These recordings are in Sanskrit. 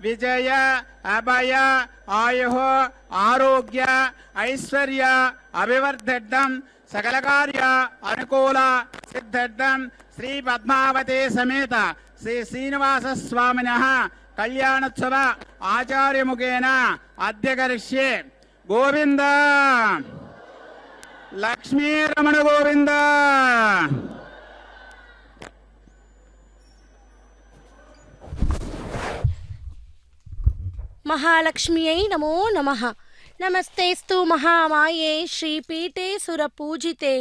विजय अभय आयुः आरोग्य ऐश्वर्य अभिवर्धड्डं सकलकार्य अनुकूल सिद्धड्डं श्री पद्मावती समेत श्री श्रीनिवास स्वामिनः कल्याणोत्सव आचार्य मुखेन अद्य करिष्ये। गोविंद लक्ष्मी रमण गोविंद। महालक्ष्म्यै नमो नमः। नमस्तेस्तु महामाये श्रीपीठे सुरपूजिते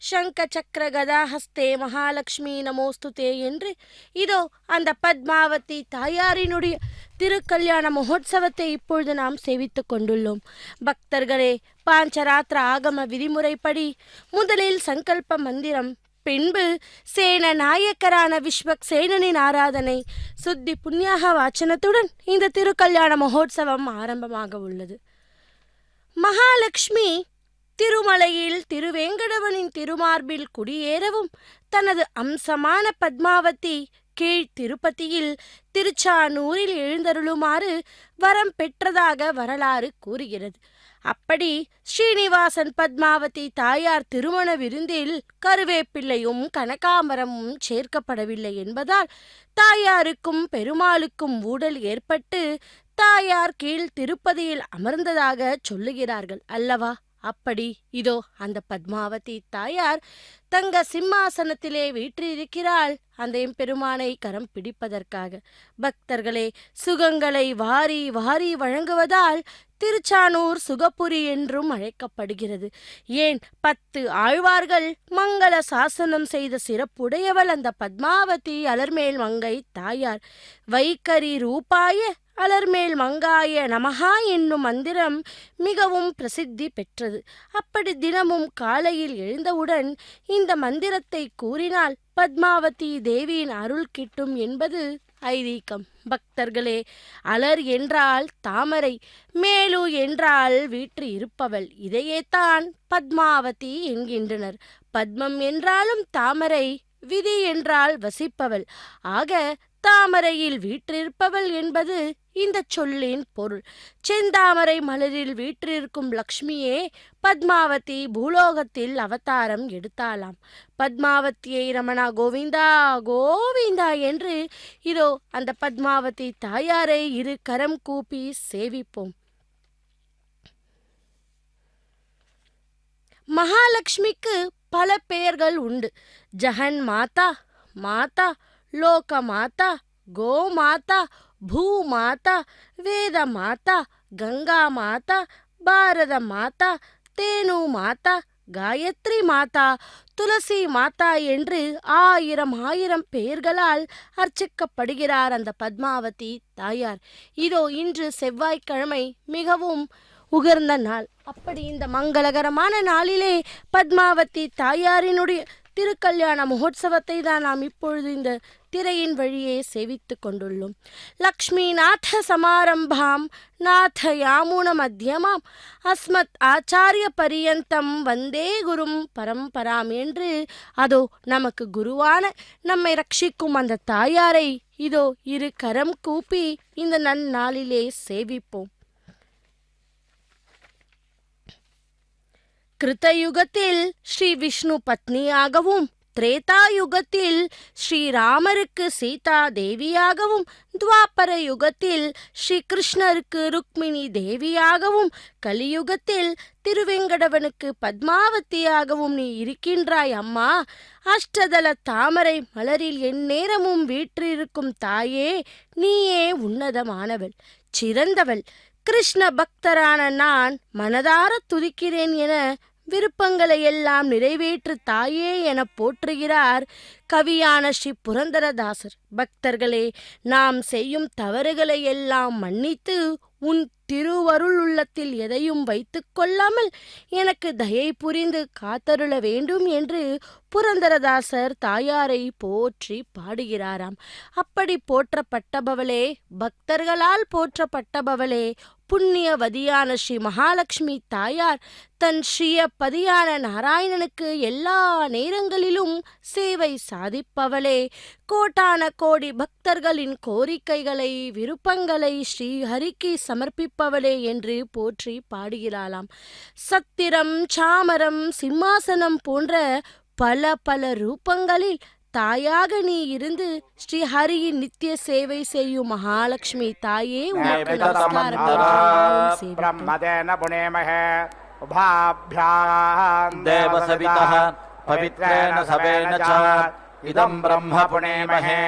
शंखचक्र गदाहस्ते महालक्ष्मी நமோஸ்துதே என்று இதோ அந்த பத்மாவதி தாயாரினுடைய திருக்கல்யாண மகோத்சவத்தை இப்பொழுது நாம் சேவித்துக் கொண்டுள்ளோம். பக்தர்களே, பாஞ்சராத்திர ஆகம விதிமுறைப்படி முதலில் சங்கல்ப மந்திரம், பின்பு சேன நாயக்கரான விஸ்வக்சேனனின் ஆராதனை, சுத்தி புண்ணியாக வாச்சனத்துடன் இந்த திருக்கல்யாண மகோத்சவம் ஆரம்பமாக உள்ளது. மகாலட்சுமி திருமலையில் திருவேங்கடவனின் திருமார்பில் குடியேறவும், தனது அம்சமான பத்மாவதி கீழ் திருப்பதியில் திருச்சானூரில் எழுந்தருளுமாறு வரம் பெற்றதாக வரலாறு கூறுகிறது. அப்படி ஸ்ரீனிவாசன் பத்மாவதி தாயார் திருமண விருந்தில் கருவேப்பிள்ளையும் கனகாம்பரமும் சேர்க்கப்படவில்லை என்பதால் தாயாருக்கும் பெருமாளுக்கும் ஊடல் ஏற்பட்டு தாயார் கீழ் திருப்பதியில் அமர்ந்ததாக சொல்லுகிறார்கள் அல்லவா? அப்படி இதோ அந்த பத்மாவதி தாயார் தங்க சிம்மாசனத்திலே வீற்றிருக்கிறாள், அந்த எம்பெருமானை கரம் பிடிப்பதற்காக. பக்தர்களே, சுகங்களை வாரி வாரி வழங்குவதால் திருச்சானூர் சுகபுரி என்றும் அழைக்கப்படுகிறது. ஏன், 10 ஆழ்வார்கள் மங்கள சாசனம் செய்த சிறப்புடையவள் அந்த பத்மாவதி அலர்மேல் மங்கை தாயார். வைக்கரி ரூபாய அலர்மேல் மங்காய நமஹா என்னும் மந்திரம் மிகவும் பிரசித்தி பெற்றது. அப்படி தினமும் காலையில் எழுந்தவுடன் இந்த மந்திரத்தை கூறினால் பத்மாவதி தேவியின் அருள் கிட்டும் என்பது ஐதீகம். பக்தர்களே, அலர் என்றால் தாமரை, மேலு என்றால் வீற்று இருப்பவள், இதையே தான் பத்மாவதி என்கின்றனர். பத்மம் என்றாலும் தாமரை, விதி என்றால் வசிப்பவள், ஆக தாமரையில் வீற்றிருப்பவள் என்பது இந்த சொல்லின் பொருள். செந்தாமரை மலரில் வீற்றிருக்கும் லக்ஷ்மியே பத்மாவதி பூலோகத்தில் அவதாரம் எடுத்தாளாம். பத்மாவதியை ரமணா கோவிந்தா கோவிந்தா என்று இதோ அந்த பத்மாவதி தாயாரை இரு கரம் கூப்பி சேவிப்போம். மகாலட்சுமிக்கு பல பெயர்கள் உண்டு. ஜெகன் மாதா, மாதா, லோக மாதா, கோ மாதா, பூ மாதா, வேத மாதா, கங்கா மாதா, பாரத மாதா, தேனு மாதா, காயத்ரி மாதா, துளசி மாதா என்று 1000 பெயர்களால் அர்ச்சிக்கப்படுகிறார் அந்த பத்மாவதி தாயார். இதோ இன்று செவ்வாய்க்கிழமை மிகவும் உகர்ந்த நாள். அப்படி இந்த மங்களகரமான நாளிலே பத்மாவதி தாயாரினுடைய திருக்கல்யாண மகோத்சவத்தை தான் நாம் இப்பொழுது இந்த திரையின் வழியே சேவித்து கொண்டுள்ளோம். லக்ஷ்மி நாத சமாரம்பாம் நாத யாமுன மத்தியமாம் அஸ்மத் ஆச்சாரிய பரியந்தம் வந்தே குரும் பரம்பராம் என்று அதோ நமக்கு குருவான நம்மை ரட்சிக்கும் அந்த தாயாரை இதோ இரு கரம் கூப்பி இந்த நன்னாளிலே சேவிப்போம். கிருத்தயுகத்தில் ஸ்ரீ விஷ்ணு பத்னியாகவும், திரேதாயுகத்தில் ஸ்ரீராமருக்கு சீதா தேவியாகவும், துவாபர யுகத்தில் ஸ்ரீ கிருஷ்ணருக்கு ருக்மிணி தேவியாகவும், கலியுகத்தில் திருவேங்கடவனுக்கு பத்மாவதியாகவும் நீ இருக்கின்றாய் அம்மா. அஷ்டதள தாமரை மலரில் எந்நேரமும் வீற்றிருக்கும் தாயே, நீயே உன்னதமானவள், சிறந்தவள். கிருஷ்ண பக்தரான நான் மனதார துதிக்கிறேன் என விருப்பங்களை எல்லாம் நிறைவேற்று தாயே என போற்றுகிறார் கவியான ஸ்ரீ புரந்தரதாசர். பக்தர்களே, நாம் செய்யும் தவறுகளை எல்லாம் மன்னித்து உன் திருவருள் உள்ளத்தில் எதையும் வைத்து கொள்ளாமல் எனக்கு தயை புரிந்து காத்தருள வேண்டும் என்று புரந்தரதாசர் தாயாரை போற்றி பாடுகிறாராம். அப்படி போற்றப்பட்டபவளே, பக்தர்களால் போற்றப்பட்டபவளே, புண்ணியவதியான ஸ்ரீ மகாலட்சுமி தாயார் தன் ஸ்ரீயப்பதியான நாராயணனுக்கு எல்லா நேரங்களிலும் சேவை சாதிப்பவளே. கோட்டான கோடி பக்தர்களின் கோரிக்கைகளை விருப்பங்களை ஸ்ரீஹரிக்கு சமர்ப்பிப்பவளே என்று போற்றி பாடுகிறாளாம். சத்திரம், சாமரம், சிம்மாசனம் போன்ற பல பல ரூபங்களில் தாயாக நீ இருந்து ஸ்ரீஹரியின் நித்திய சேவை செய்யும் மகாலட்சுமி தாயே உனக்கு நமஸ்காரம். ब्रह्मदेन पुणेमहे उभाभ्याम् देवसवितः पवित्रेण सवेन च इदम् ब्रह्म पुणेमहे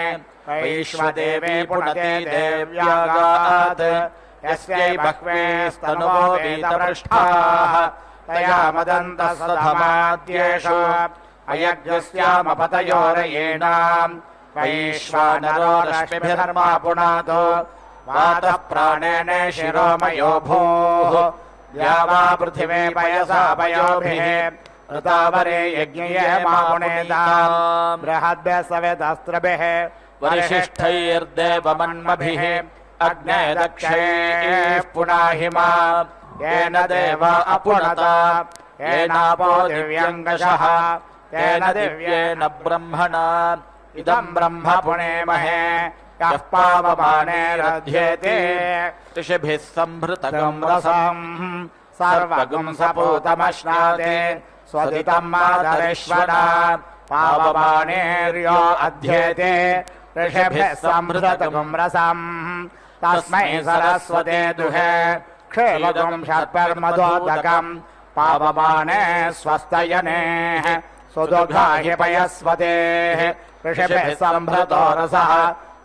वैश्वदेवे पुनते देव्यागात् यस्यै बह्वेस्तनुवो वेदपृष्ठाः तया मदन्तः सधमाद्येषु अयज्ञस्यामपतयोरयेणाम् वैश्वानरो रश्मिभिर्मा पुनातो वातः प्राणेन शिरोमयो भूः द्यावा पृथिवे पयसा पयोभिः ऋतावरे यज्ञये मा पुनेताम् बृहद्भ्यः सवेदस्त्रभिः वरिशिष्ठैर्देवमन्मभिः अग्ने दक्षैः पुनाहिमा येन देवा अपुनता येनापो दिव्यङ्गशः तेन दिव्येन ब्रह्मणा इदम् ब्रह्म पुणेमहे यः पावमानेरध्येते ऋषिभिः सम्भृतगम् रसम् सर्वगुं सपूतमश्नाते स्वदितम् मातरिश्वना पावमानेर्यो अध्येते ऋषिभिः सम्भृतगुं रसम् तस्मै सरस्वते दुहे क्षेलगुं षट्पर्मदोदकम् पावमाने स्वस्तयनेः सुदुघाहि पयस्वतेः ऋषिभिः सम्भृतो रसः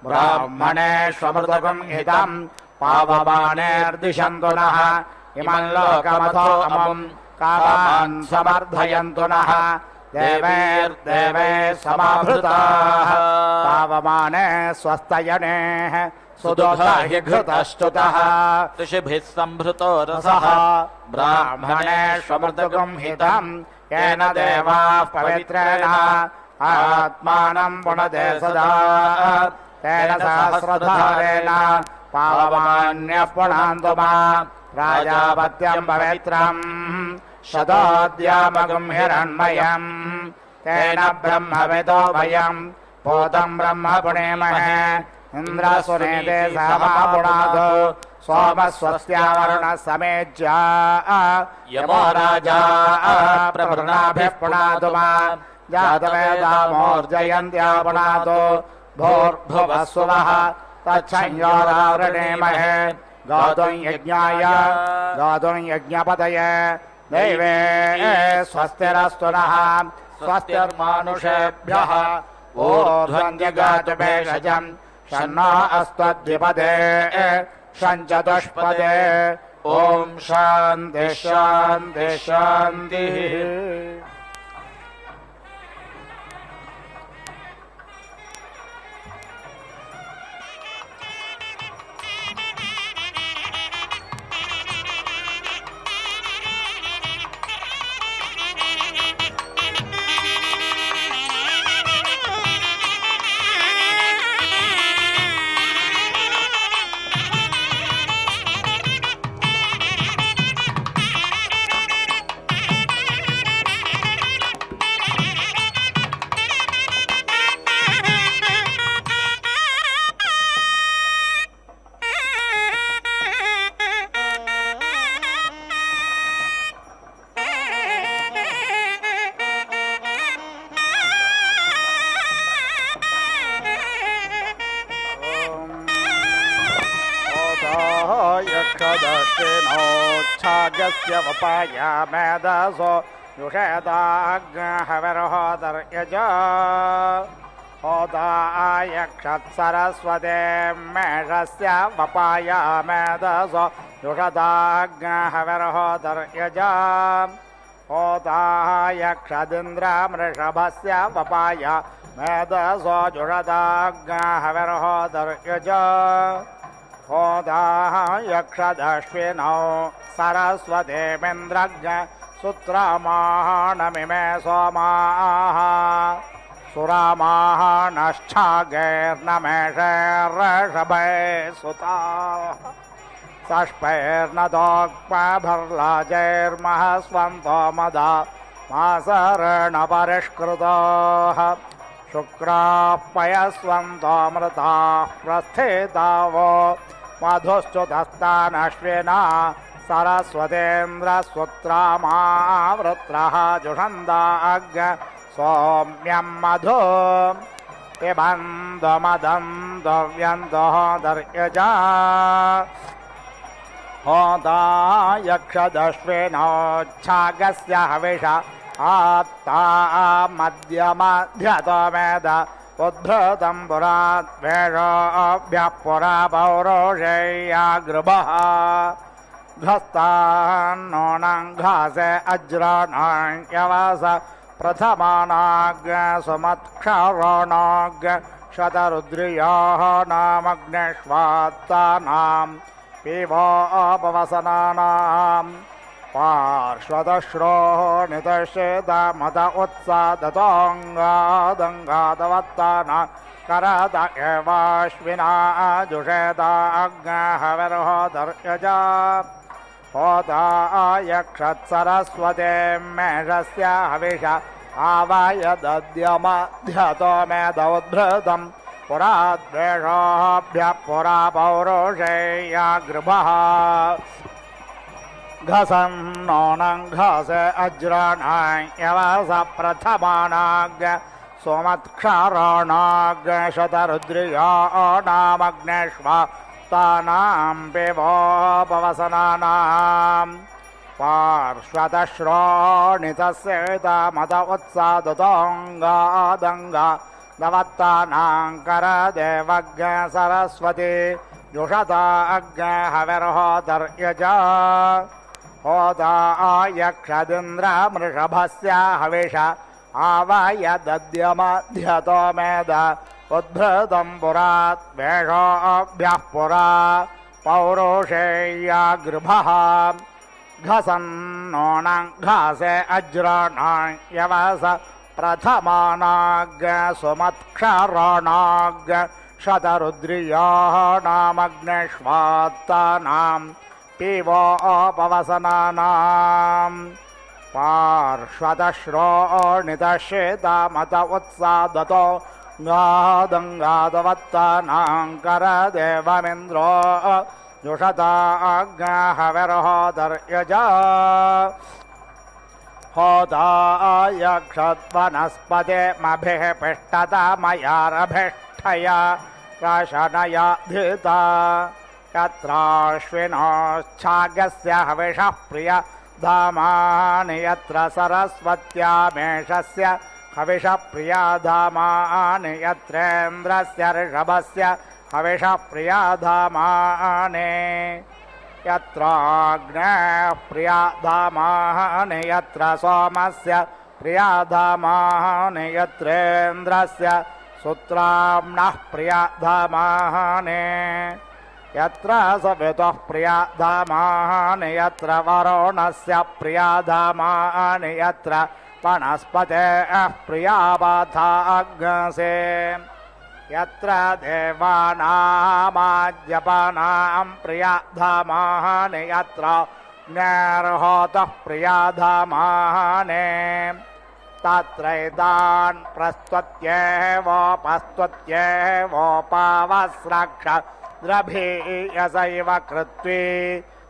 ब्राह्मणेष्वमृतगुं हितम् पावमानेर्दिशन्तु नः इमं लोकमथो अमुम् कामान् समर्धयन्तु नः देवैर्देवैः समाभृताः पावमाने स्वस्तयनेः सुदुघाहि घृतश्च्युतः ऋषिभिः सम्भृतो रसः ब्राह्मणेष्वमृतगुं हितम् येन देवाः पवित्रेण आत्मानं पुनते सदा तेन सहस्रधारेण पावमान्यः पुनान्तु मा प्राजापत्यं पवित्रम् शतोऽद्यामगुं हिरण्मयम् तेन ब्रह्मविदो वयम् भूतं ब्रह्म पुणेमहे इन्द्रसुनेते सहमापुनातो सोमस्वस्त्यावरुणः समेज्या यमो राजा प्रभृणाभिः पुनातु मा जातवेदामोर्जयन्त्या पुनातो भूर्भुवः सुवः तच्छंयोरावृणीमहे गातुं यज्ञाय गातुं यज्ञपतये दैवे स्वस्तिरस्तु नः स्वस्तिर्मानुषेभ्यः ऊर्ध्वं भेषजम् शन्नो अस्त्वद्विपदे शञ्चतुष्पदे ॐ शान्ति शान्ति शान्तिः। यक्षदस्तिनोच्छागस्य वपायामेदसो युषेदाग्हविर्होदर्यज होदायक्षत्सरस्वते मेषस्य वपायामेदसो युषदाग्हविर्होदर्यज होदायक्षदिन्द्रमृषभस्य वपाय मेदसो जुषदाग्हविर्होदर्यज होदायक्षदश्विनौ सरस्वतीमिन्द्रज्ञ सुत्रमाणमिमे सोमाः सुरामाणश्चागैर्नमेषैर्षभै सुताः तष्पैर्नदोक्मभर्लाजैर्महस्वन्तो मदा मासरणपरिष्कृताः शुक्राः पयस्वन्तोऽमृताः प्रस्थितावो मधुश्चुतस्तानश्विना सरस्वतेन्द्रसूत्रामावृत्रः जुषन्दाग् सौम्यं मधु पिबन्दमदन्तव्यन्तः दर्यजा होता यक्षदश्विनोच्छागस्य हविष आत्ता मध्यमध्यतमेद उद्धृतं पुराद्वेषोऽभ्यः पुरा पौरोषेयागृभः घस्तान्नोणङ्घासे अज्राणायवस प्रथमानाग् सुमत्क्षरोणाग् शतरुद्रियोः नामग्निष्वात्तानां पीवोपवसनानां पार्श्वतश्रोः नितश्चेदमत उत्सादतोऽङ्गादङ्गादवत्ताना करत एवाश्विना जुषेदाग्हविर्होदर्यजा होता यक्षत्सरस्वते मेषस्य हविष आवयदद्यमध्यतो मेदोद्भृतं पुराद्वेषोऽभ्यः पुरा पौरोषेयागृभः घसन्नोणङ्घसे अज्राणायवस प्रथमानाग् सोमत्क्षाराणाग् शतरुद्रियो नामग्नेष्वात्तानां पिवोपवसनानां पार्श्वतश्रोणितस्येतमत उत्सादतोऽङ्गादङ्गादवत्तानां करदेवज्ञ सरस्वती जुषता अग्हविर्होदर्यजा होता यक्षदिन्द्रमृषभस्य हविष आवयदद्यमध्यतो मेद उद्धृतं पुराद्वेषोऽभ्यः पुरा पौरोषेयागृभः घसन्नोणङ्घासे अज्राणायवस प्रथमानाग् सुमत्क्षराणाग् शतरुद्रियोः नामग्निष्वात्तानां पीवोपवसनानां पार्श्वतश्रोणितश्चेदमत उत्सादतो गादङ्गादवत्तानां करदेवमिन्द्रो जुषताग्हविर्होदर्यजा होता यक्षद्वनस्पतिमभिः पिष्टतमयारभिष्ठया प्राशनया धृता यत्राश्विनोच्छागस्य हविषः प्रिय धामानि यत्र सरस्वत्यामेषस्य हविषः प्रिया धामानि यत्रेन्द्रस्य ऋषभस्य हविषः प्रिया धामानि यत्राग्नेः प्रिया धामानि यत्र सोमस्य प्रिया धामानि यत्रेन्द्रस्य सूत्राम्नः प्रिया धामानि यत्र सवितुः प्रिया धामानि यत्र वरुणस्य प्रिया धामानि यत्र वनस्पतेः प्रिया वाताग्नसे यत्र देवानामाद्यपानां प्रिया धामानि यत्र ज्ञेर्होतः प्रिया धामानि तत्रैतान् प्रस्तुत्येवोपस्तुत्येवोपावस्रक्ष द्रभीयसैव कृत्वी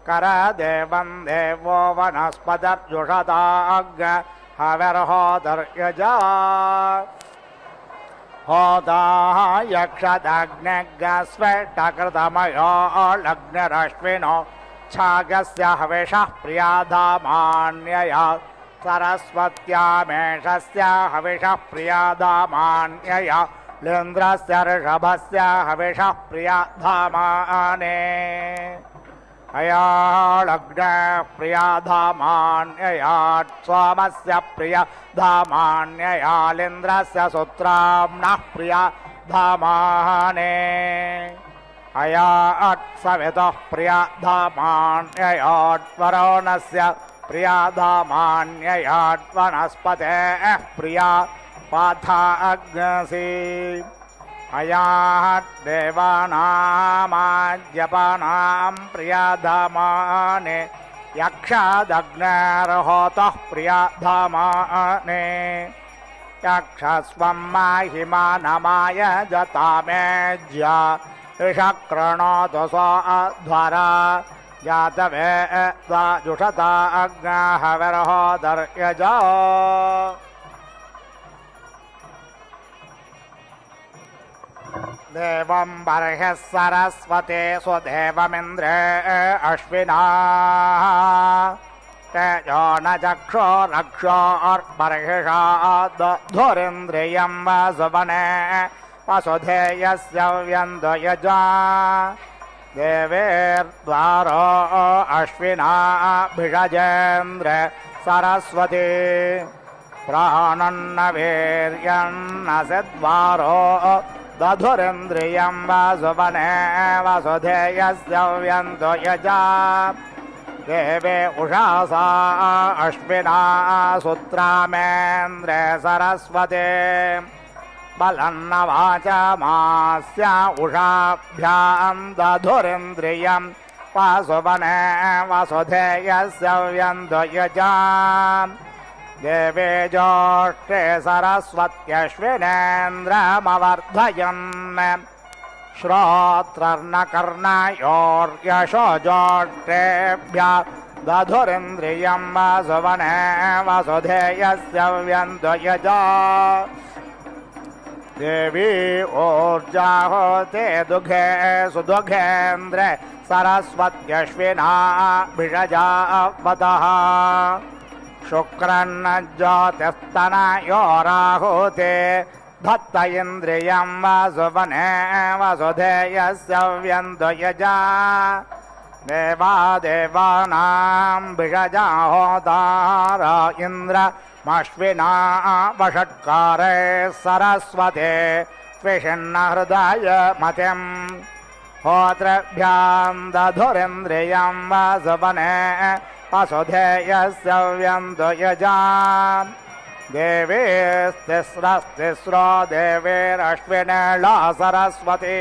करदेवं देवो वनस्पतिर्जुषताग् हविर्होदर्यजा होता यक्षदग्निस्वेष्टकृतमयो लग्निरश्विनो छागस्य हविषः प्रिया धामान्यया सरस्वत्यामेषस्य हविषः प्रिया धामान्यया लेन्द्रस्य ऋषभस्य हविषः प्रिया धामाने अयालग्नः प्रिया धामान्ययात् सोमस्य प्रिया धामान्ययालिन्द्रस्य सूत्राम्नः प्रिया धामाने अयात् सवितुः प्रिया धामान्ययात् वरुणस्य प्रिया धामान्ययात् वनस्पतेः प्रिया पाथाग्नसि अयाद्देवानामाज्यपानां प्रियाधामाने यक्षादग्नेर्होतः प्रियाधामाने यक्षस्वं माहिमानमाय जतामेज्य ऋषक्रणोतु स्वाध्वरा जातवेत्वा जुषता अग्नाहविर्होदर्यजा देवं बर्ह्यः सरस्वते स्वदेवमिन्द्रे अश्विना तेजो न चक्षो रक्षोर्बर्हिषाद्धुरिन्द्रियं वसुवने वसुधेयस्य व्यन्दयजा देवेर्द्वारो अश्विना भिषजेन्द्र सरस्वती प्राणन्न वीर्यन्न सिद्वारो दधुरिन्द्रियं वसुवने वसुधेयस्य व्यन्दयजा देवे उषासा अश्विना सुत्रामेन्द्र सरस्वते बलन्न वाचमास्य उषाभ्यां दधुरिन्द्रियं वसुवने वसुधेयस्य व्यन्दयजा देवे ज्योष्ठे सरस्वत्यश्विनेन्द्रमवर्धयन् श्रोत्रर्णकर्णयोर्यशो ज्योष्ठेभ्यः दधुरिन्द्रियं वसुवने वसुधेयस्य व्यन्दयजा देवी ऊर्जाहोते दुघे सुदुघेन्द्र सरस्वत्यश्विना भिषजावतः शुक्रन्न ज्योतिस्तनयो राहुते धत्त इन्द्रियं वसुवने वसुधेयस्य व्यन्दयजा देवादेवानां भिषजाहोतार इन्द्रमश्विना वषट्कारे सरस्वते त्विषिन्न हृदय मतिं होत्रभ्यां दधुरिन्द्रियं वसुवने वसुधेयस्य व्यन्दयजा देवीस्तिस्रस्तिस्रो देवीरश्विनेला सरस्वती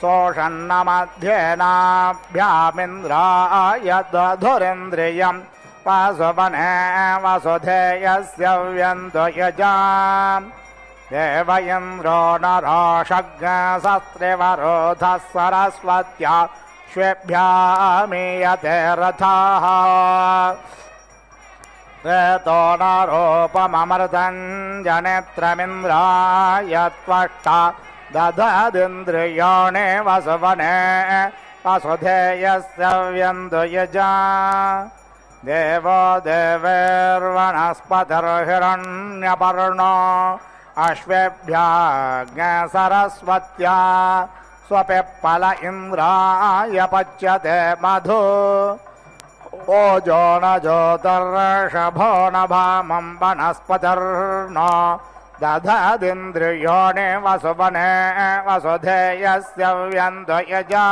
सोषन्न मध्येनाभ्यामिन्द्राय दधुरिन्द्रियं वसुवने वसुधेयस्य व्यन्दयजा देव इन्द्रो नरोषग्शस्त्रिवरोधः सरस्वत्या श्वेभ्यामीयते रथाः रेतो नरोपममृतं जनेत्रमिन्द्राय त्वष्टा दधदिन्द्रियाणि वसुवने वसुधेयस्य व्यन्दयजा देवो देवैर्वनस्पतिर्हिरण्यपर्णो अश्वेभ्यः स्वपिप्पल इन्द्राय पच्यते मधु ओजो न ज्योतिर्षभो न भामं वनस्पतिर्नो दधदिन्द्रियाणि वसुवने वसुधेयस्य व्यन्दयजा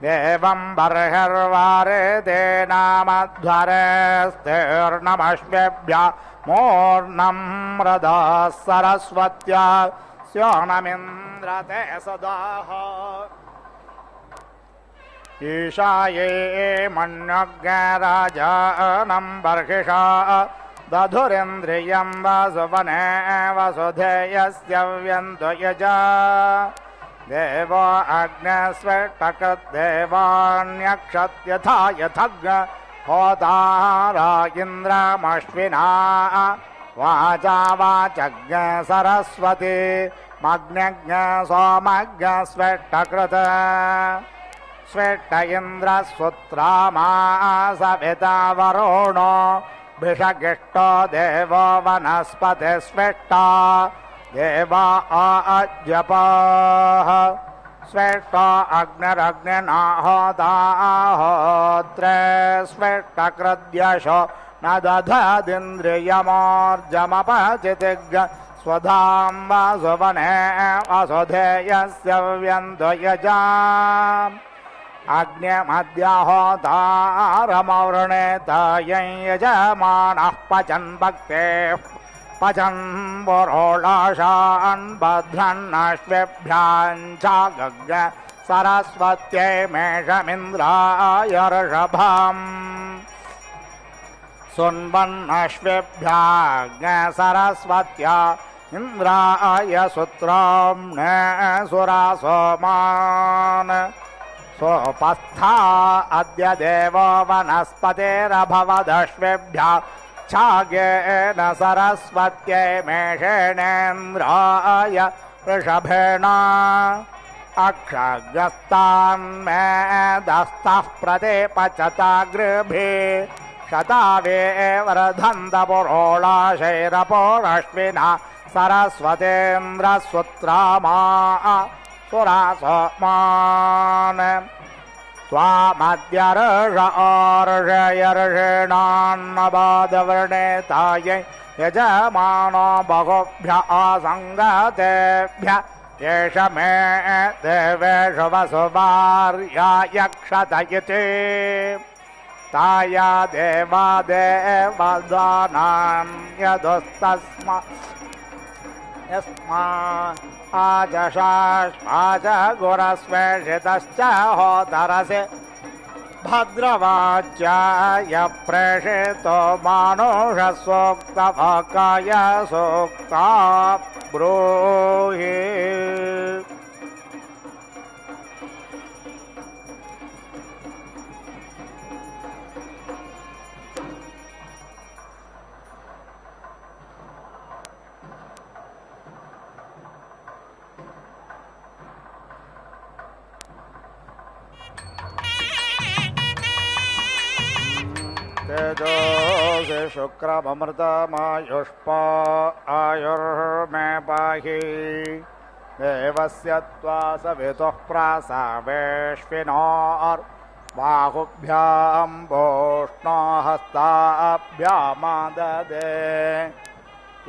देवं बर्हिर्वारेते नामध्वरेस्तेर्नमश्वेभ्यः मूर्णं मृदा सरस्वत्या स्योनमिन्द्रते सदाः ईशाये मन्यज्ञराजानं बर्हिषा दधुरिन्द्रियं वसुवने वसुधेयस्य व्यन्दयजा देवो अग्नस्वेट्टकृद्देवान्यक्षत्यथा यथग् होतारा इन्द्रमश्विना वाचा वाचज्ञ सरस्वती मग्नज्ञ सोमज्ञ स्वेट्टकृत् स्वेट्ट इन्द्रसूत्रमा सविता वरुणो भिषगिष्टो देवो वनस्पति स्वेट्टा देवा अजपाः स्वेट्टो अग्निरग्निनाहोदाहोत्रे स्वेट्टकृद्यशो न दधदिन्द्रियमोर्जमपचितिग् स्वधां वसुवने वसुधेयस्य व्यन्दयजा अग्निमद्याहोतारमवृणेत यं यजमानः पचन् भक्तेः पचन् पुरोडाशान् बध्नन्नश्वेभ्यां चागग्ग सरस्वत्यै मेषमिन्द्राय ऋषभम् सुन्वन्नश्वेभ्यां सरस्वत्या इन्द्राय सुत्राम्ने सुरासोमान् सोपस्था अद्य देवो वनस्पतिरभवदश्वेभ्यः छागेन सरस्वत्यै मेषेणेन्द्राय वृषभेण अक्षगस्तान्मेदस्तः प्रतिपचता गृभिः शतावे वर्धन्त पुरोडाशैरपोरश्विना सरस्वतेन्द्रसूत्रामा सुरासोमान् त्वामद्य ऋषयर्षेणान्नपादवर्णेतायै यजमानो बहुभ्यः असङ्गतेभ्यः एष मे देवेषु वसुभार्या यक्षत इति ताया देवादेवदानां यदुस्तस्मा यस्मा आजशाश्वाज गुरस्वेषितश्च होतरसे भद्रवाच्याय प्रेषितो मानुषसूक्तवाकाय सूक्ता ब्रूहि तेजोषि शुक्रममृतमायुष्पा आयुर्मे पाहि देवस्य त्वा सवितुः प्रासावेश्विनोर्बाहुभ्यां भूष्णो हस्ताभ्यामाददे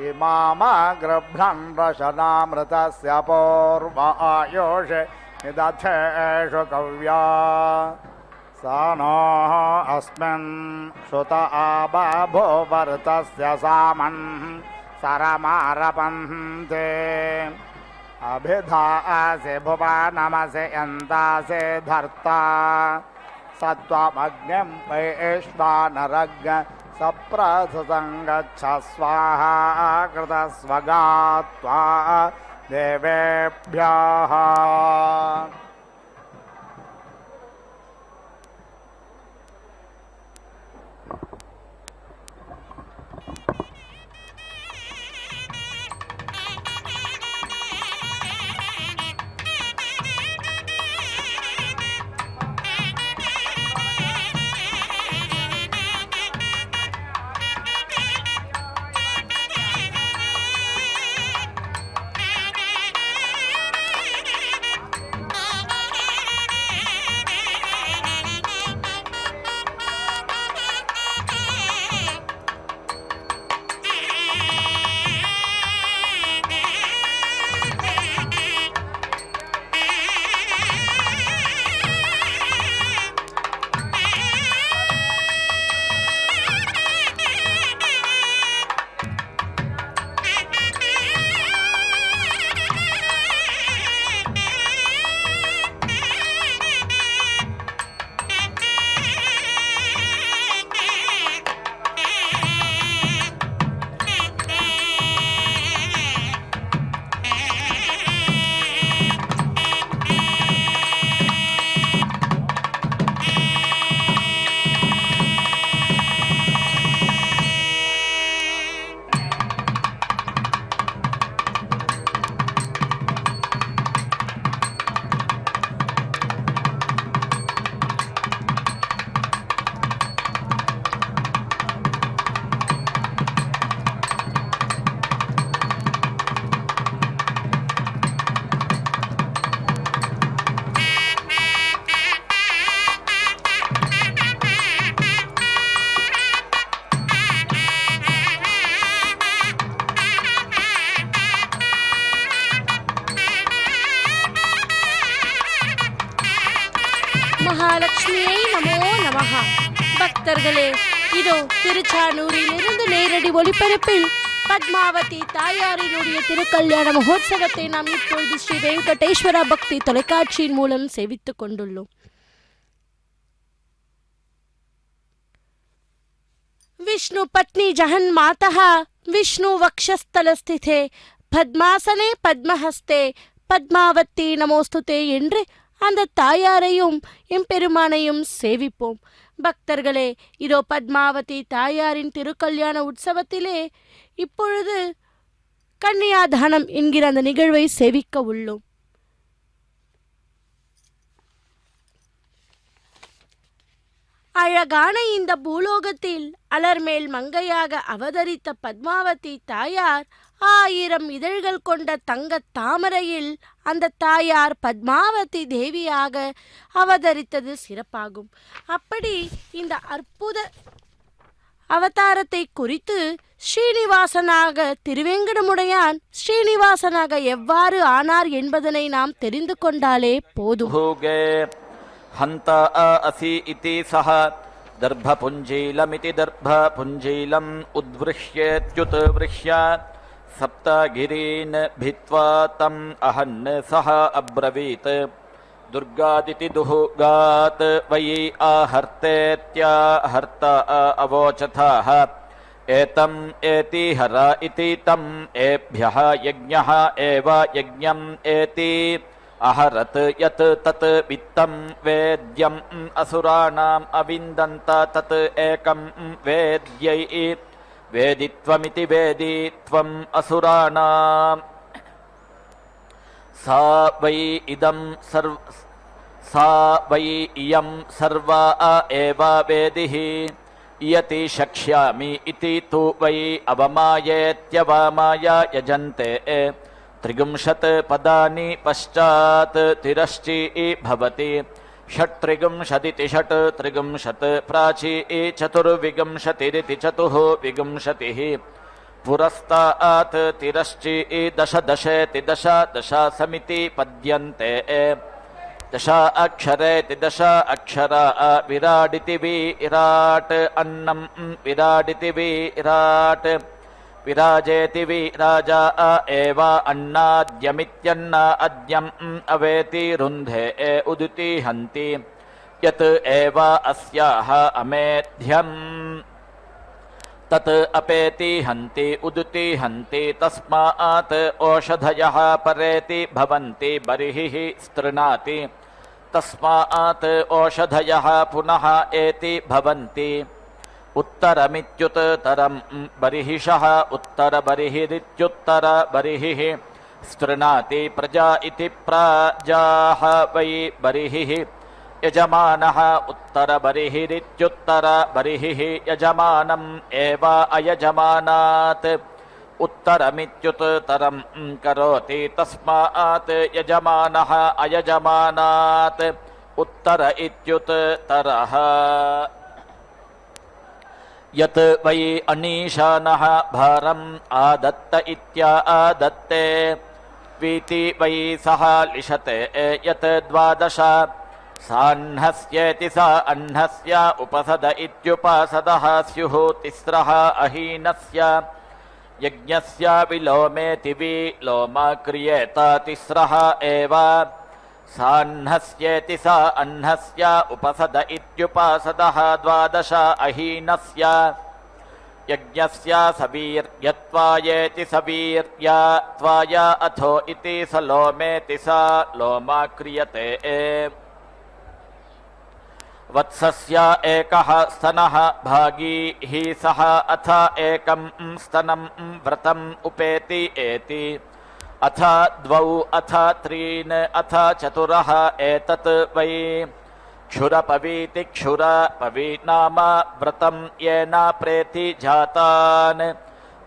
इमामगृभ्रं रशनामृतस्य पूर्व आयुषे निदधेषु कव्या सा नो अस्मिन् श्रुत आबभूवर्तस्य सामन् सरमारपन्ते अभिधासे भुवनमसे यन्तासे धर्ता सत्त्वमग्निं वैश्वानरज्ञ सप्रससङ्गच्छ स्वाहा कृतस्वगात्वा देवेभ्यः மகாலட்சுமியை நமோ நமஹா. பக்தர்களே, இதோ திருச்சானூரிலிருந்து நேரடி ஒளிபரப்பில் பத்மாவதி தாயாரினுடைய திருக்கல்யாண மகோத்சவத்தை நாம் இப்பொழுது ஸ்ரீ வெங்கடேஸ்வரா பக்தி தொலைக்காட்சியின் மூலம் சேவித்துக் கொண்டுள்ளோம். விஷ்ணு பத்னி ஜஹன் மாதா விஷ்ணு வக்ஷஸ்தல ஸ்திதே பத்மாசனே பத்மஹஸ்தே பத்மாவதி நமோஸ்துதே என்று அந்த தாயாரையும் எம்பெருமானையும் சேவிப்போம். பக்தர்களே, இதோ பத்மாவதி தாயாரின் திருக்கல்யாண உற்சவத்திலே இப்பொழுது கன்னியாதானம் என்கிற அந்த நிகழ்வை சேவிக்க உள்ளோம். அழகான இந்த பூலோகத்தில் அலர்மேல் மங்கையாக அவதரித்த பத்மாவதி தாயார் 1000 இதழ்கள் கொண்ட தங்கத் தாமரையில் அந்த தாயார் பத்மாவதி தேவியாக அவதரித்தது சிறப்பாகும். அப்படி இந்த அற்புத அவதாரத்தை குறித்து ஸ்ரீனிவாசனாக திருவேங்கடமுடையான் ஸ்ரீனிவாசனாக எவ்வாறு ஆனார் என்பதனை நாம் தெரிந்து கொண்டாலே போதும். हन्ता असि इति सः दर्भपुञ्जीलमिति दर्भपुञ्जीलम् उद्वृह्येत्युत्वृह्य सप्तगिरीन् भित्त्वा तम् अहन् सः अब्रवीत् दुर्गादिति दुहुगात् वयि आहर्तेत्याहर्त अवोचथाः एतम् एति हर इति तम् एभ्यः यज्ञः एव यज्ञम् एति अहरत् यत् तत् वित्तम् वेद्यम् असुराणाम् अविन्दन्त तत् एकम् वेद्यै वेदित्वमिति वेदित्वम् असुराणाम् सा वै इयम् सर्वा एव वेदिः इयति शक्ष्यामि इति तु वै अवमायेत्यवमाय यजन्ते त्रिगुंशत् पदानि पश्चात् तिरश्चि भवति षट्त्रिगुंशदिति षट् त्रिगुंशत् प्राची चतुर्विंशतिरिति चतुः विंशतिः पुरस्तात् तिरश्चि दश दशेति दश दशासमिति पद्यन्ते दश अक्षरेति दश अक्षरा विराडिति विराट् अन्नं विराडिति विराट् विराजेति विराजा एव अन्नाद्यमित्यन्न अद्यम् अवेति रुन्धे उदिति हन्ति यत् एव अस्याः अमेध्यम् तत् अपेति हन्ति उदिति हन्ति तस्मात् ओषधयः परेति भवन्ति बर्हिः स्तृणाति तस्मात् ओषधयः पुनः एति भवन्ति उत्तरमित्युत्तरम् बर्हिषः उत्तरबर्हिरित्युत्तरबर्हिः स्तृणाति प्रजा इति प्राजाः वै बर्हिः यजमानः उत्तरबर्हिरित्युत्तरबर्हिः यजमानम् एव अयजमानात् उत्तरमित्युत्तरम् करोति तस्मात् यजमानः अयजमानात् उत्तर इत्युत्तरः यत् वै अनीशानः भारम् आदत्त इत्यादत्ते वीति वै सः लिशते यत् 12 साह्नस्येति स अह्नस्य उपसद इत्युपसदः स्युः तिस्रः अहीनस्य यज्ञस्य विलोमेति विलोम क्रियेत तिस्रः एव साह्नस्येति स अह्नस्य उपसद इत्युपसदः 12 अहीनस्य यज्ञस्य सवीर्यत्वायेति सवीर्यत्वाय अथो इति स लोमेति स लोम क्रियते वत्सस्य एकः स्तनः भागी हि सः अथ एकं स्तनं व्रतम् उपेति एति अथ 2 अथ 3 अथ 4 एतत् वै क्षुरपवीति क्षुरपवी नाम व्रतं येन प्रेति जातान्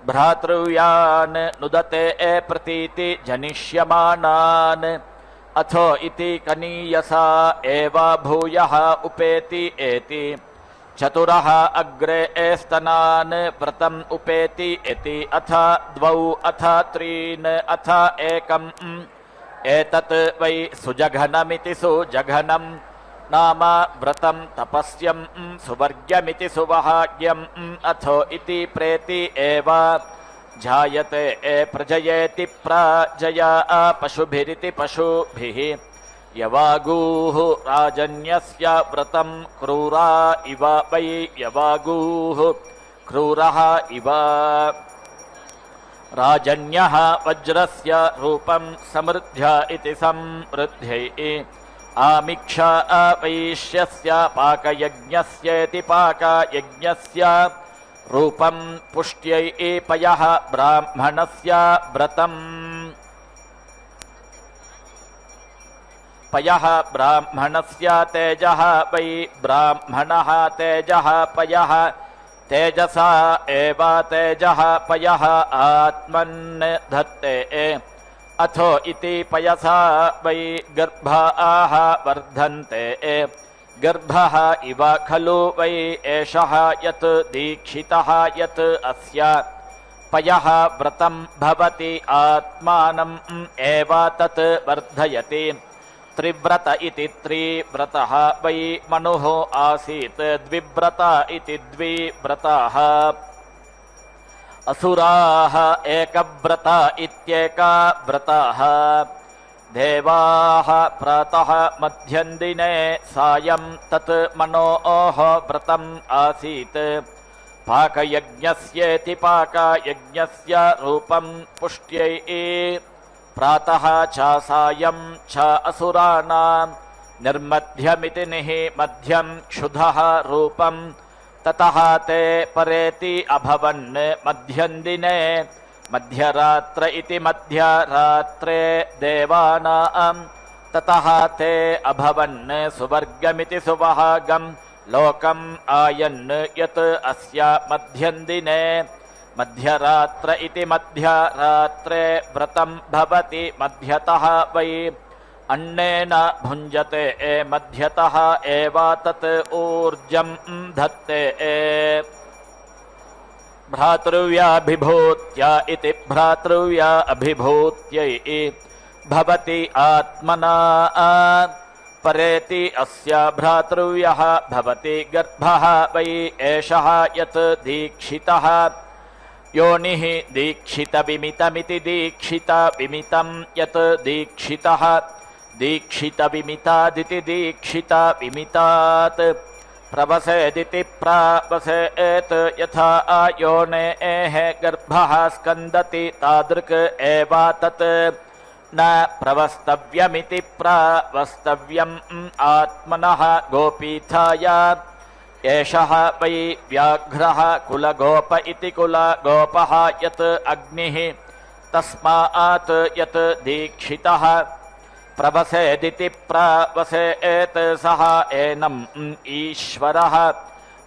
भ्रातृयान् नुदते प्रतीति जनिष्यमानान् अथो इति कनीयसा एव भूयः उपेति एति 4 अग्रे स्तनान् व्रतम् उपेति इति अथ 2 अथ 3 अथ 1 एतत् वै सुजघनमिति सुजघनं नाम व्रतं तपस्यं सुवर्ग्यमिति सुवहाग्यम् अथो इति प्रेति एव जायते प्रजयेति प्राजया पशुभिरिति पशुभिः यवागूः राजन्यस्य व्रतं क्रूरा इव वै यवागूः क्रूरः इव राजन्यः वज्रस्य रूपं समृद्ध्य इति समृद्ध्यै आमिक्षा वैश्यस्य पाकयज्ञस्येति पाकयज्ञस्य रूपं पुष्ट्यै पयः ब्राह्मणस्य व्रतम् पयः ब्राह्मणस्य तेजः वै ब्राह्मणः तेजः पयः तेजसा एव तेजः पयः आत्मन् धत्ते अथो इति पयसा वै गर्भाः वर्धन्ते गर्भः इव खलु वै एषः यत् दीक्षितः यत् अस्य पयः व्रतं भवति आत्मानम् एव तत् वर्धयति त्रिव्रत इति त्रिव्रतः वै मनुः आसीत् द्विव्रत इति द्विव्रताः असुराः एकव्रत इत्येकव्रताः देवाः प्रातः मध्यन्दिने सायं तत् मनोः व्रतम् आसीत् पाकयज्ञस्येति पाकयज्ञस्य रूपं पुष्ट्यै प्रातः च सायं च असुराणां निर्मध्यमिति निमध्यं क्षुधः रूपं ततः ते परेति अभवन् मध्यन्दिने मध्यरात्र इति मध्यरात्रे देवानां ततः ते अभवन् सुवर्गमिति सुवहागं लोकम् आयन् यत् अस्य मध्यन्दिने मध्यरात्र इति मध्यरात्रे व्रतं भवति मध्यतः वै अन्नेन भुञ्जते मध्यतः एव तत् ऊर्जं धत्ते भ्रातृव्याभिभूत्य इति भ्रातृव्या अभिभूत्यै भवति आत्मना परेति अस्य भ्रातृव्यः भवति गर्भः वै एषः यत् दीक्षितः योनिः दीक्षितविमितमिति दीक्षितविमितं यत् दीक्षितः दीक्षितविमितादिति दीक्षितविमितात् प्रवसेदिति प्रावसेत् यथा योनेः गर्भः स्कन्दति तादृक् एव तत् न प्रवस्तव्यमिति प्रावस्तव्यम् आत्मनः गोपीठाय एषः वै व्याघ्रः कुलगोप इति कुलगोपः यत् अग्निः तस्मात् यत् दीक्षितः प्रवसेदिति प्रवसेत् सः एनम् ईश्वरः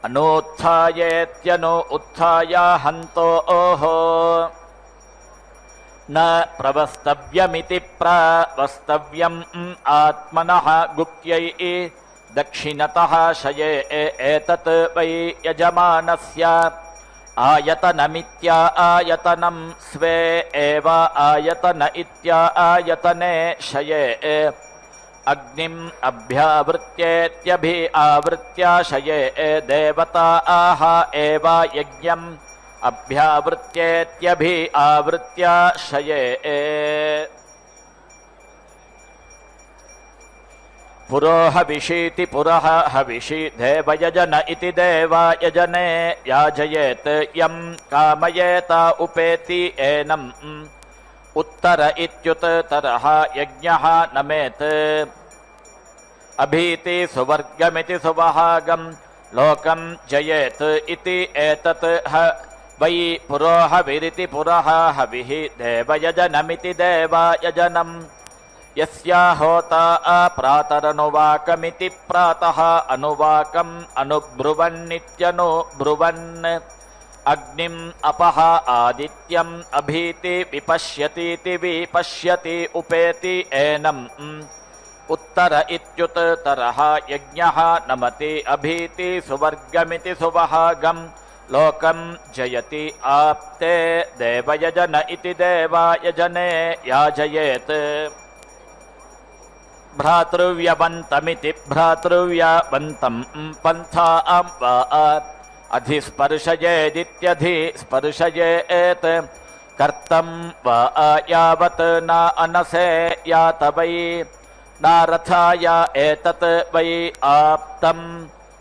अनोत्थायेत्यनु उत्थाय हन्तोः न प्रवस्तव्यमिति प्रवस्तव्यम् आत्मनः गुप्त्यै दक्षिणतः शये एतत् वै यजमानस्य आयतनमित्या आयतनं स्वे एव आयतन इत्या आयतने शये अग्निम् अभ्यावृत्येत्यभि आवृत्या शये देवता आह एव यज्ञम् अभ्यावृत्येत्यभि आवृत्या शये पुरो हविषीति पुरः हविषि देवयजन इति देवायजने याजयेत् यं कामयेत उपेति एनम् उत्तर इत्युत्तरः यज्ञः नमेत् अभीति सुवर्गमिति सुवहागं लोकं जयेत् इति एतत् वै पुरो हविरिति पुरः हविः देवयजनमिति देवायजनम् यस्या होता प्रातरनुवाकमिति प्रातः अनुवाकम् अनुब्रुवन्नित्यनुब्रुवन् अग्निम् अपः आदित्यम् अभीति विपश्यतीति विपश्यति उपेति एनम् उत्तर इत्युत्तरः यज्ञः नमति अभीति सुवर्गमिति सुवहागम् लोकम् जयति आप्ते देवयजन इति देवायजने याजयेत् भ्रातृव्यवन्तमिति भ्रातृव्यवन्तं पन्थां वा अधिस्पर्शयेदित्यधिस्पर्शयेत् कर्तं वा यावत् न अनसे यात वै नारथाय एतत् वै आप्तं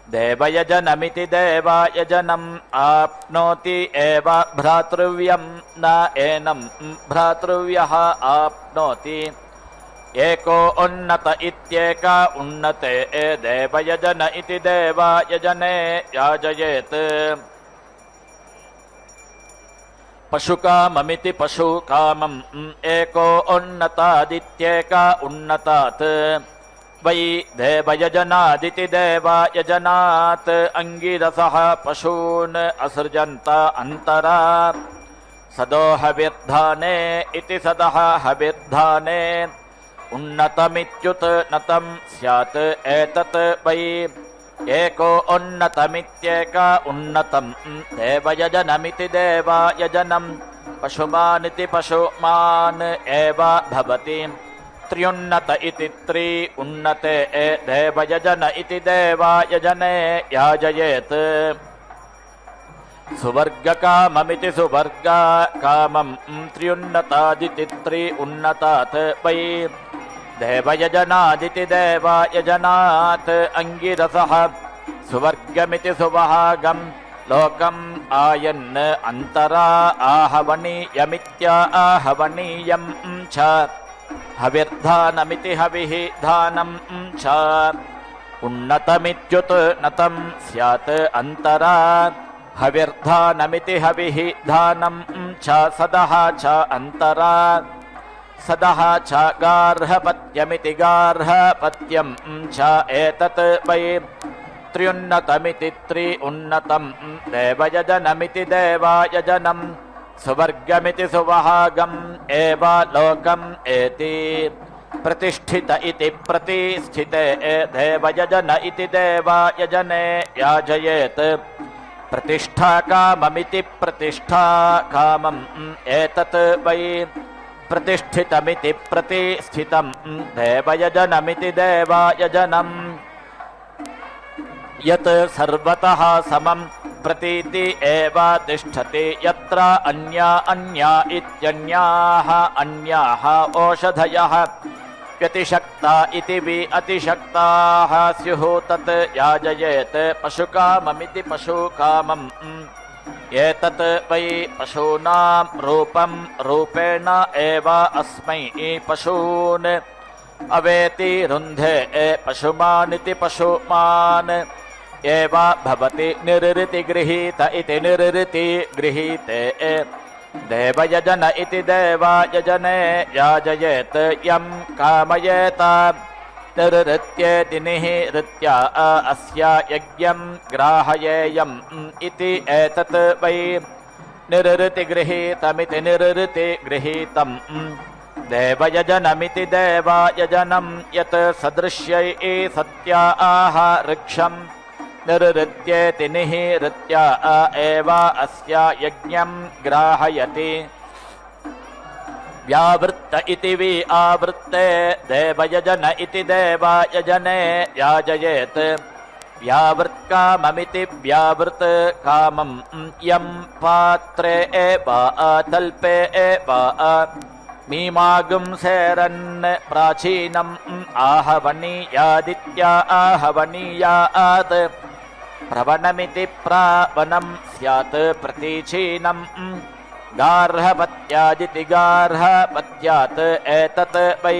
देवयजनमिति देवायजनम् आप्नोति एव भ्रातृव्यं न एनं भ्रातृव्यः आप्नोति एको उन्नत इत्येक उन्नते देवयजन इति देवायजने याजयेत् पशुकाममिति पशुकामम् एको उन्नतादित्येक उन्नतात् वै देवयजनादिति देवायजनात् अंगिरसः पशून् असृजन्त अन्तरा सदोहविर्धाने इति सदः हविर्धाने उन्नतमित्युत नतं स्यात् एतत् वै एको उन्नतमित्येक उन्नतं देवयजनमिति देवायजनं पशुमानिति पशुमान् एव भवति त्र्युन्नत इति त्रि उन्नते देवयजन इति देवायजने याजयेत् सुवर्गकाममिति सुवर्गकामं त्र्युन्नतादिति त्रि उन्नतात् वै देवयजनादिति देवायजनात् अंगिरसः सुवर्गमिति सुवहागं लोकम् आयन् अन्तरा आहवनीयमित्या आहवनीयं च हविर्धानमिति हविः धानं च उन्नतमित्युत नतं स्यात् अन्तरा हविर्धानमिति हविः धानं च सदः च अन्तरा सदः च गार्हपत्यमिति गार्हपत्यं च एतत् वै त्र्युन्नतमिति त्रि उन्नतं देवयजनमिति देवायजनं सुवर्गमिति सुवहागम् एव लोकम् एति प्रतिष्ठित इति प्रतिष्ठिते देवयजन इति देवायजने याजयेत् प्रतिष्ठाकाममिति प्रतिष्ठाकामम् एतत् वै प्रतिष्ठितमिति प्रतिष्ठितं देवयजनमिति देवायजनम् यत् सर्वतः समं प्रतीति एव तिष्ठति यत्र अन्या अन्या इत्यन्याः अन्याः ओषधयः व्यतिशक्ता इति वि अतिशक्ताः स्युः तत् याजयेत् पशुकाममिति पशुकामम् एतत् वै पशूनां रूपं रूपेण एव अस्मै पशून् अवेति रुन्धे पशुमानिति पशुमान् एव भवति निरृति गृहीत इति निरृति गृहीते देवयजन इति देवायजने याजयेत् यं कामयेत निरृत्येति निहृत्या अस्य यज्ञं ग्राहयेयम् इति एतत् वै निरृति गृहीतमिति निरृति गृहीतम् देवयजनमिति देवायजनं यत् सदृश्यै सत्या आह ऋक्षं निरृत्येति निहृत्या एव अस्य यज्ञं ग्राहयति व्यावृत्त इति वि आवृत्ते देवयजन इति देवायजने याजयेत् व्यावृत्काममिति व्यावृत् कामं यं पात्रे एव तल्पे एव मीमागुं सेरन् प्राचीनम् आहवनीयादित्या आहवनीयात् प्रवणमिति प्रावनं स्यात् प्रतीचीनम् गार्हपत्यादिति गार्हपत्यात् एतत् वै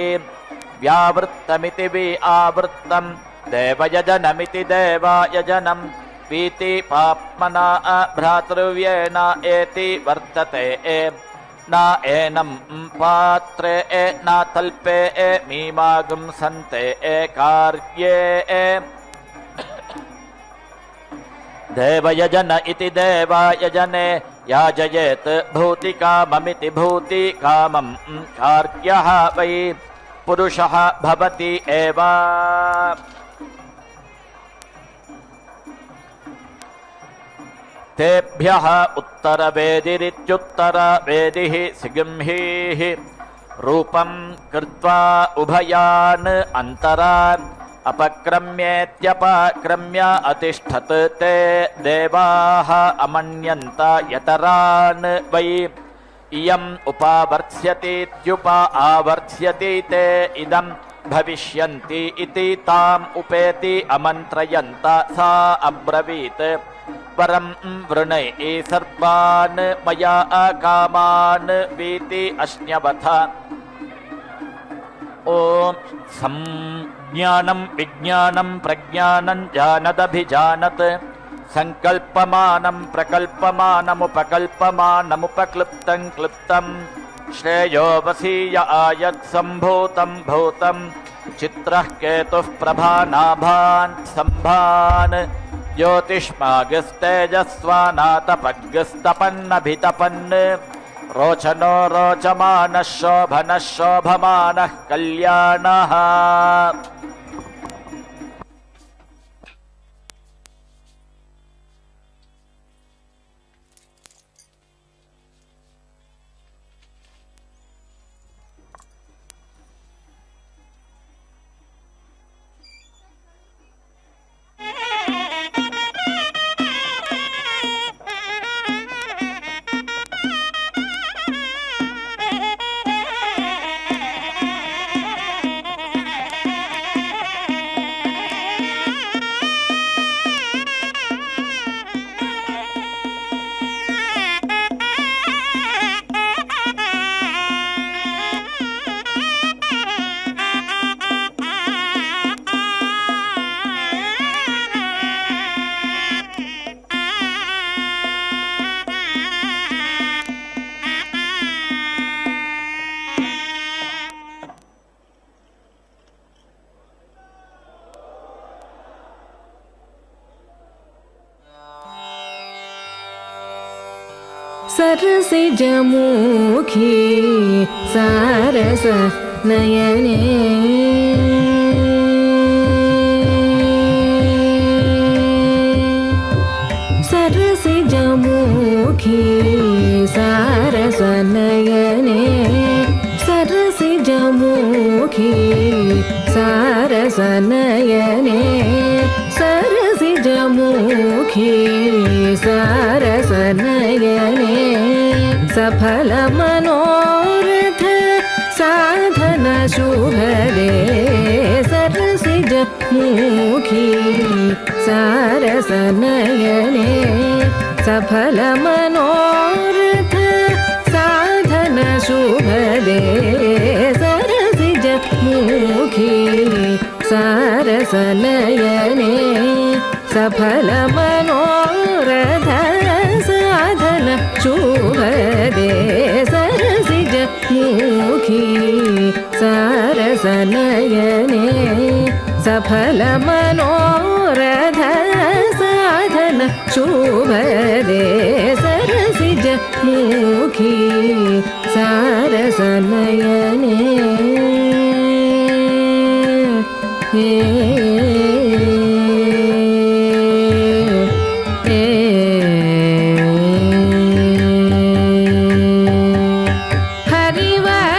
व्यावृत्तमिति वि आवृत्तं देवयजनमिति देवायजनं पीति पाप्मना भ्रातृव्येण एति वर्तते न एनं पात्रे न तल्पे मीमागुं सन्ते कार्ये देवयजन इति देवायजने याजयेत् भूतिकाममिति भूतिकामं कार्यः वै पुरुषः भवति एव तेभ्यः उत्तरवेदिरित्युत्तरवेदिः सिगंहिः रूपं कृत्वा उभयान् अन्तरान् अपक्रम्येत्यपक्रम्य अतिष्ठत् ते देवाः अमन्यन्त यतरान् वै इयम् उपावर्त्स्यतीत्युपा आवर्त्स्यति ते इदम् भविष्यन्ति इति ताम् उपेति अमन्त्रयन्त सा अब्रवीत् परं वृणै सर्वान् मया कामान् वीति अश्न्यवथ ॐ संज्ञानं विज्ञानं प्रज्ञानं जानदभिजानत् संकल्पमानं प्रकल्पमानमुपकल्पमानमुपक्लृप्तं क्लृप्तं श्रेयो वसीय आयत् सम्भूतं भूतं चित्रः केतुः प्रभानाभान् सम्भान् ज्योतिष्मागस्तेजस्वानातपग्स्तपन्नभितपन् रोचनो रोचमानः शोभनः शोभमानः कल्याणः सरसिजमुखी सारस नयने सरसिजमुखी सारस नयने सरसिजमुखी सारस नयने सरसिजमुखी सारस नयने सफल मनोरथ साधन शुभदे सरसिजमुखी सारस नयने सफल मनोरथ साधन शुभदे सरसिजमुखी सारस नयने सफल मनोरथ साधन शुभदे सरसिजमुखी सारस नयने सफल मनोरथ साधन शुभदे सरसिजमुखी सारस नयने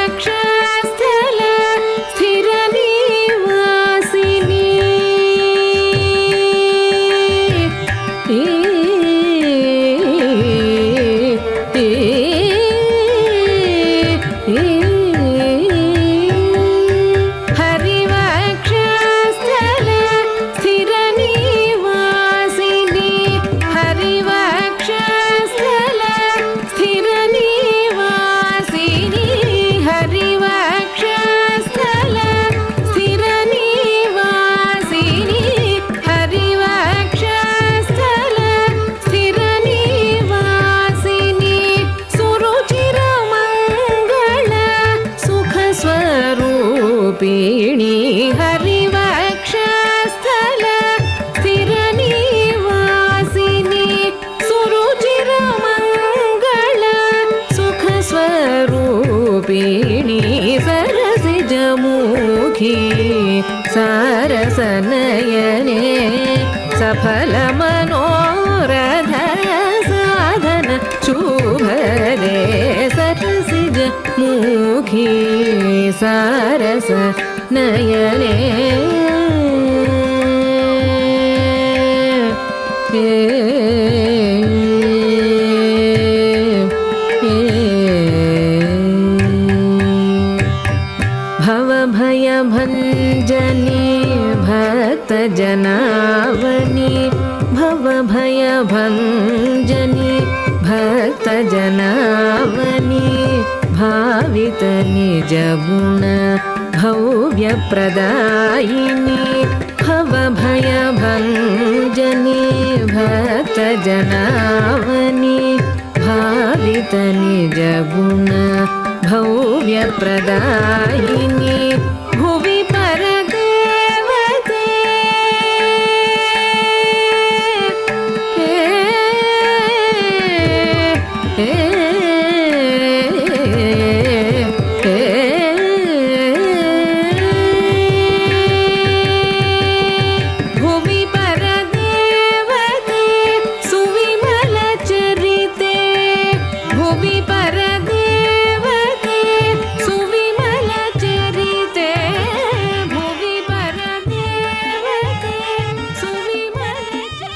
हरिवक्षस्थल स्थिर निवासिनी हरिवक्षस्थल स्थिर निवासिनी हरिवक्षस्थल स्थिर निवासिनी हरिवक्षस्थल स्थिर निवासिनी हरिवक्षस्थल स्थिर निवासिनी सुरुचिर मंगल सुख स्वरूपिणी हरिवक्षस्थल स्थिर निवासिनी सुरुचिर मंगल सुख स्वरूपिणी सरसिजमुखी सारस नयने सफल मनोरथ साधन शुभदे सरसिजमुखी सारस नयने भवभयभञ्जनी भक्तजनावनी भवभयभञ्जनी भक्तजनावनी भावितनिजगुण भव्यप्रदायिनी भवभयभञ्जनी भक्तजनावनी भावितनिजगुण भव्यप्रदायिनी भुवि परदेवते भुवि परदेवते सुविमलचरिते भुवि परदेवते सुविमलचरिते भुवि परदेवते सुविमलचरिते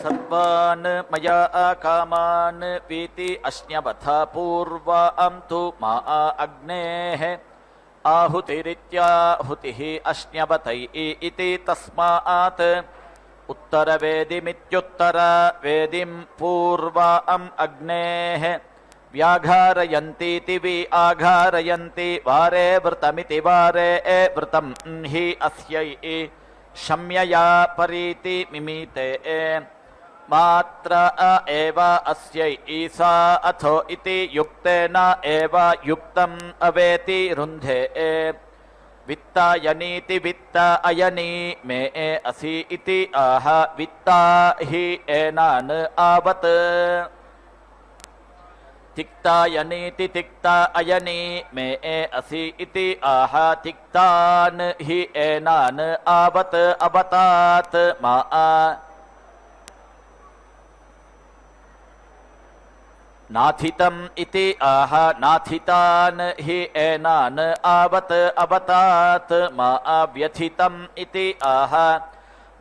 सर्वान् मया कामान् वीति अश्न्यवथा पूर्वां तु मा अग्नेः आहुतिरित्याहुतिः अश्न्यवतै इति तस्मात् उत्तरवेदिमित्युत्तरवेदिं पूर्वाम् अग्नेः व्याघारयन्तीति वि आघारयन्ति वारे वृतमिति वारे वृतं हि अस्यै शम्यया परीति मिमीते मात्र एव अस्यै ईसा अथो इति युक्तेन एव युक्तम् अवेति रुन्धे वित्तायनीति वित्त अयनी मे असि इति आह वित्ता हि एनान् आवत् तिक्तायनीति तिक्ता अयनी मे असि इति आह तिक्तान् हि एनान् आवत् अवतात् मा नाथितम् इति आह नाथितान् हि एनान् आवत् अवतात् मा व्यथितम् इति आह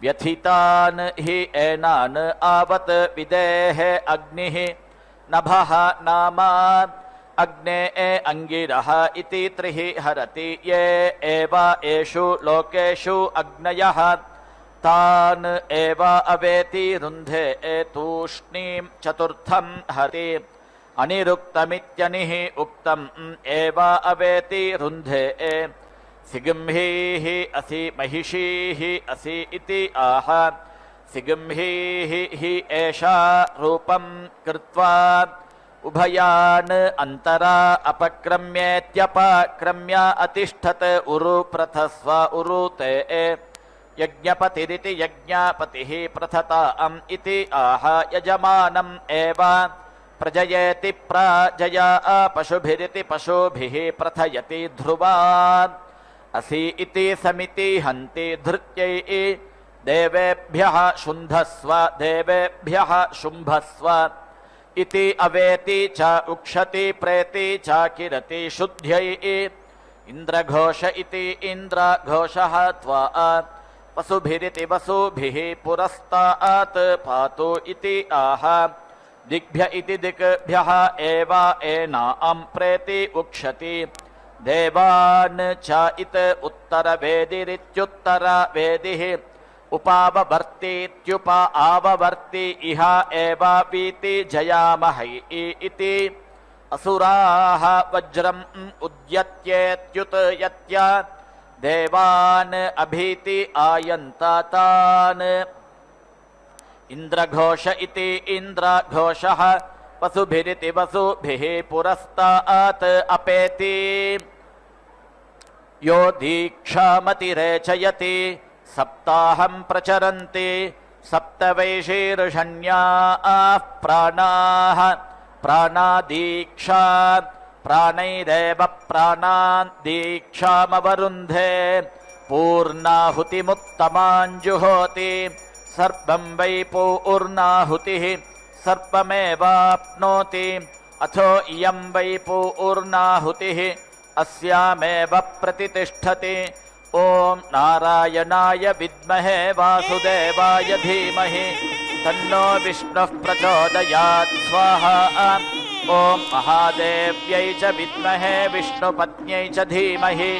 व्यथितान् हि एनान् आवत् विदेः अग्निः नभः नाम अग्ने अंगिरः इति त्रिः हरति ये एव एषु लोकेषु अग्नयः तान् एव अवेति रुन्धे तूष्णीं चतुर्थं हरि अनिरुक्तमित्यनिः उक्तम् एव अवेति रुन्धे सिगम्भीः असि महिषीः असि इति आह सिगम्भीः हि एषा रूपं कृत्वा उभयान् अन्तरा अपक्रम्येत्यपक्रम्य अतिष्ठत् उरु प्रथस्व उरुते यज्ञपतिरिति यज्ञपतिः प्रथताम् इति आह यजमानम् एव प्रजयेति प्राजया पशुभिरिति पशुभिः प्रथयति ध्रुवान् असि इति समिति हन्ति धृत्यै देवेभ्यः शुन्धस्व देवेभ्यः शुम्भस्व इति अवेति च उक्षति प्रेति च किरति शुद्ध्यै इन्द्रघोष इति इन्द्रघोषः त्वा वसुभिरिति वसुभिः पुरस्तात् पातु इति आह दिग्भ्य इति दिग्भ्यः एव एनां प्रेति उक्षति देवान् च इत उत्तरवेदिरित्युत्तरवेदिः उपाववर्तीत्युप आववर्ति इह एव वीति जयामहै इति असुराः वज्रम् उद्यत्येत्युतयत्य देवान् अभीति आयन्तान् इन्द्रघोष इति इन्द्रघोषः वसुभिरिति वसुभिः पुरस्तात् अपेति यो दीक्षामतिरेचयति सप्ताहं प्रचरन्ति सप्तवैशीर्षण्याः प्राणाः प्राणादीक्षा प्राणैरेव प्राणान् दीक्षामवरुन्धे पूर्णाहुतिमुत्तमाञ्जुहोति सर्वं वै पूर्णाहुतिः सर्वमेवाप्नोति अथो इयं वै पूर्णाहुतिः अस्यामेव प्रतिष्ठति ॐ नारायणाय विद्महे वासुदेवाय धीमहि तन्नो विष्णुः प्रचोदयात् स्वाहा ॐ महादेव्यै च विद्महे विष्णुपत्न्यै च धीमहि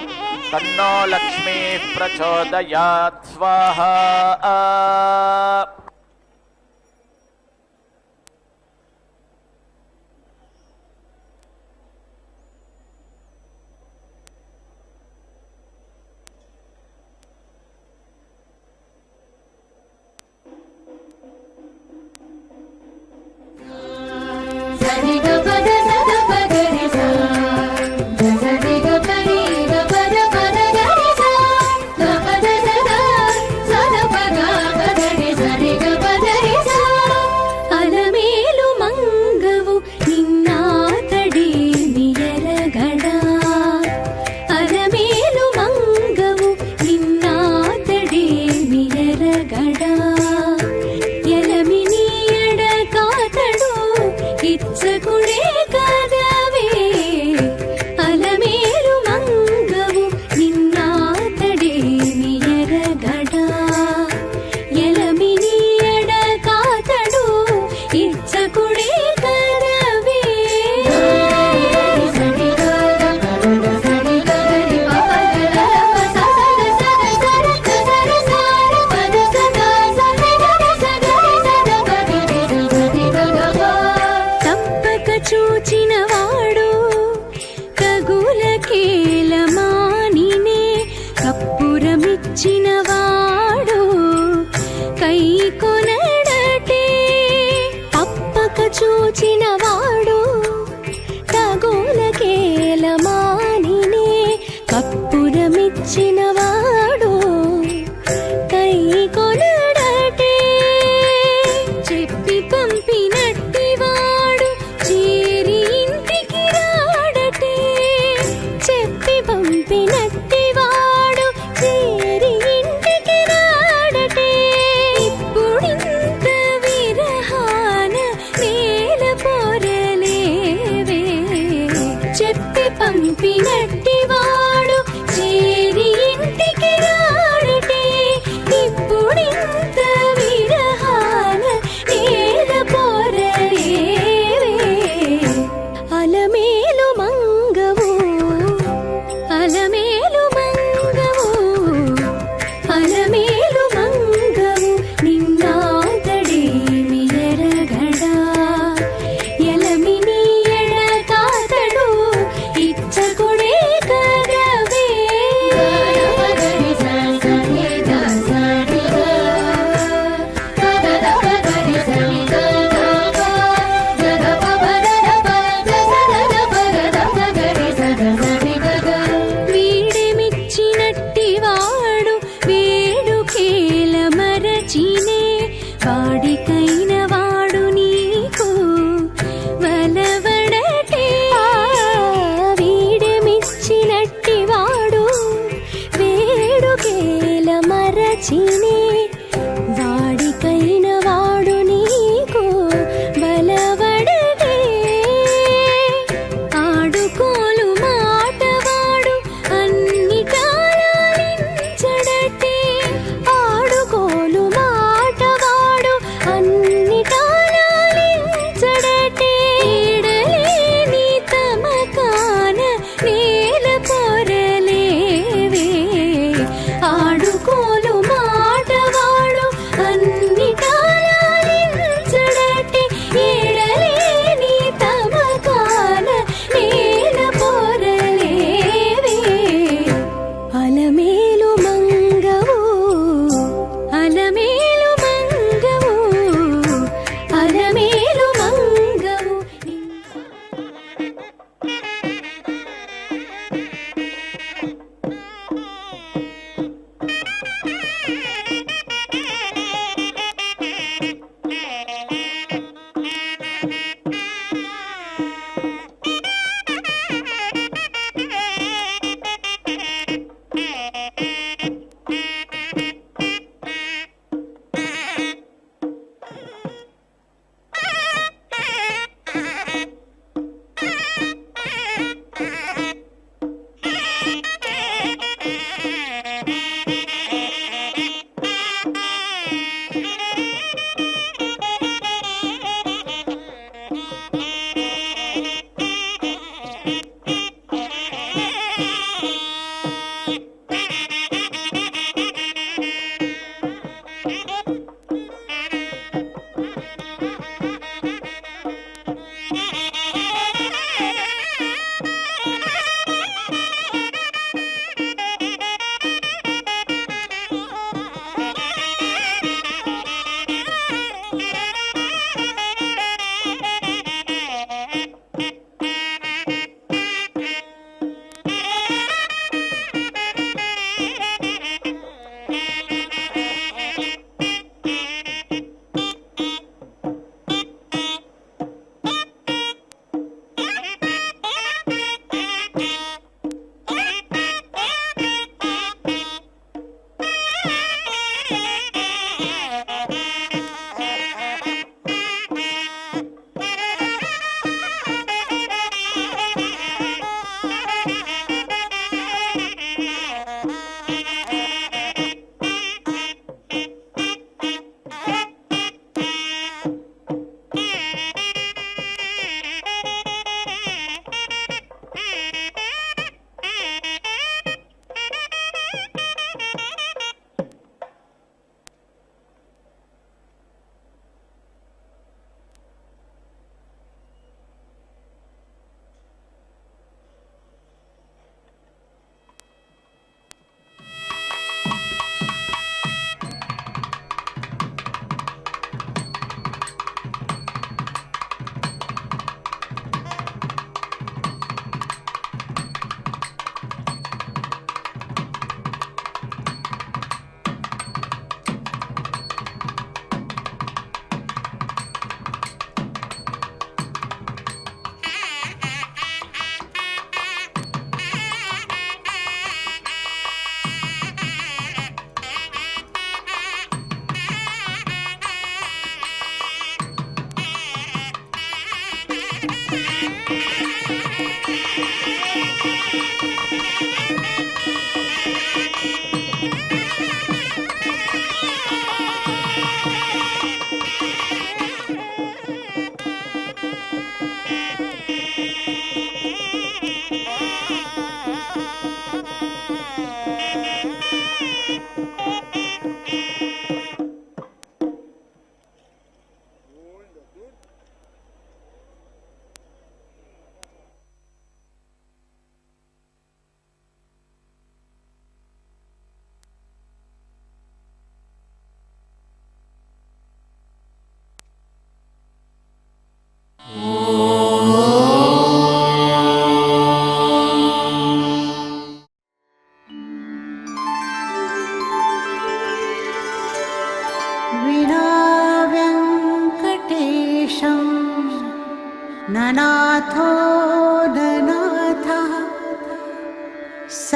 तन्नो लक्ष्मीः प्रचोदयात् स्वाहा ಎಲಮಿನಿಯ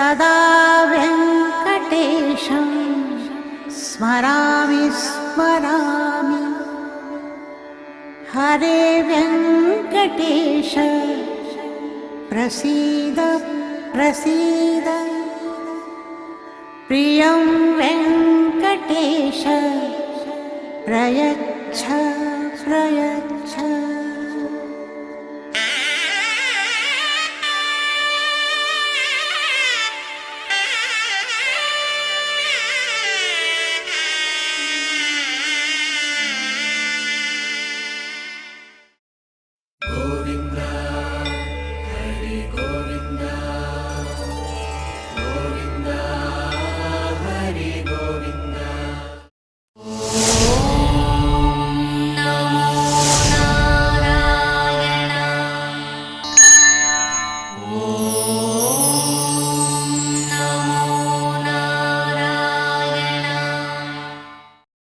सदा वेङ्कटेशं स्मरामि स्मरामि हरे वेङ्कटेश प्रसीद प्रसीद प्रियं वेङ्कटेश प्रयच्छ प्रयच्छ Oh